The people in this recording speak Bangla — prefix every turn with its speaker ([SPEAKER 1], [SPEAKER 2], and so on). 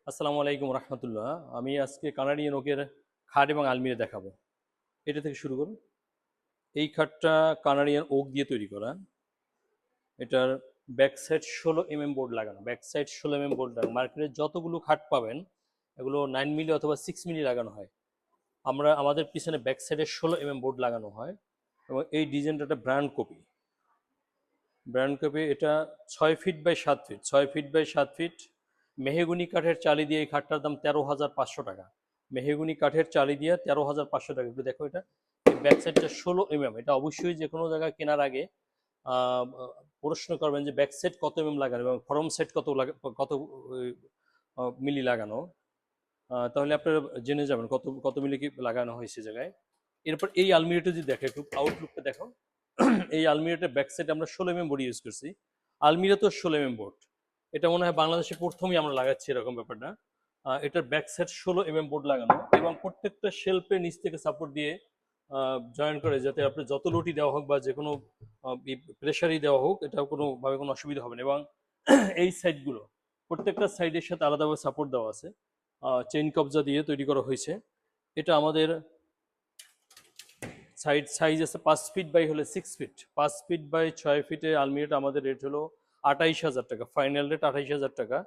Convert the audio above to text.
[SPEAKER 1] আসসালামু আলাইকুম রহমতুল্লাহ। আমি আজকে কানাডিয়ান ওকের খাট এবং আলমিরা দেখাবো। এটা থেকে শুরু করুন। এই খাটটা কানাডিয়ান ওক দিয়ে তৈরি করা। এটার ব্যাক সাইড 16 বোর্ড লাগানো, ব্যাক সাইড 16 বোর্ড লাগানো। মার্কেটে যতগুলো খাট পাবেন এগুলো 9 মিলি অথবা 6 মিলি লাগানো হয়। আমাদের পিছনে ব্যাক সাইডে 16 বোর্ড লাগানো হয় এবং এই ডিজাইনটা একটা ব্র্যান্ড কপি। এটা 6 feet by 7 feet, 6 feet by 7 feet মেহগুনি কাঠের চালি দিয়ে এই খাটটার দাম 13,500 টাকা। মেহগুনি কাঠের চালি দিয়ে 13,500 টাকা। একটু দেখো এটা, ব্যাক সাইডটা 16 এটা অবশ্যই যে কোনো জায়গায় কেনার আগে আহ, প্রশ্ন করবেন যে ব্যাক সাইড কত লাগানো এবং ফরম সাইড কত মিলি লাগানো। তাহলে আপনারা জেনে যাবেন কত কত মিলি কি লাগানো হয়েছে জায়গায়। এরপর এই আলমিরাটা যদি দেখো, একটু আউটলুকটা দেখো। এই আলমিরাটার ব্যাক সাইড আমরা 16 বোর্ড ইউজ করছি। আলমিরা তো 16 বোর্ড, এটা মনে হয় বাংলাদেশে প্রথমই আমরা লাগাচ্ছি এরকম ব্যাপারটা। এটার ব্যাক সাইড 16 বোর্ড লাগানো এবং প্রত্যেকটা শেলফে নিচ থেকে সাপোর্ট দিয়ে জয়েন করে, যাতে আপনি যত লোডই দেওয়া হোক বা যে কোনো প্রেশারই দেওয়া হোক, এটা কোনোভাবে কোনো অসুবিধা হবে না। এবং এই সাইডগুলো প্রত্যেকটা সাইডের সাথে আলাদাভাবে সাপোর্ট দেওয়া আছে, চেইন কবজা দিয়ে তৈরি করা হয়েছে। এটা আমাদের সাইজ আছে 5 feet by 6 feet, 5 feet by 6 ফিটে আলমিরাটা আমাদের রেট হলো 28,000 টাকা, ফাইনাল রেট 28,000 টাকা।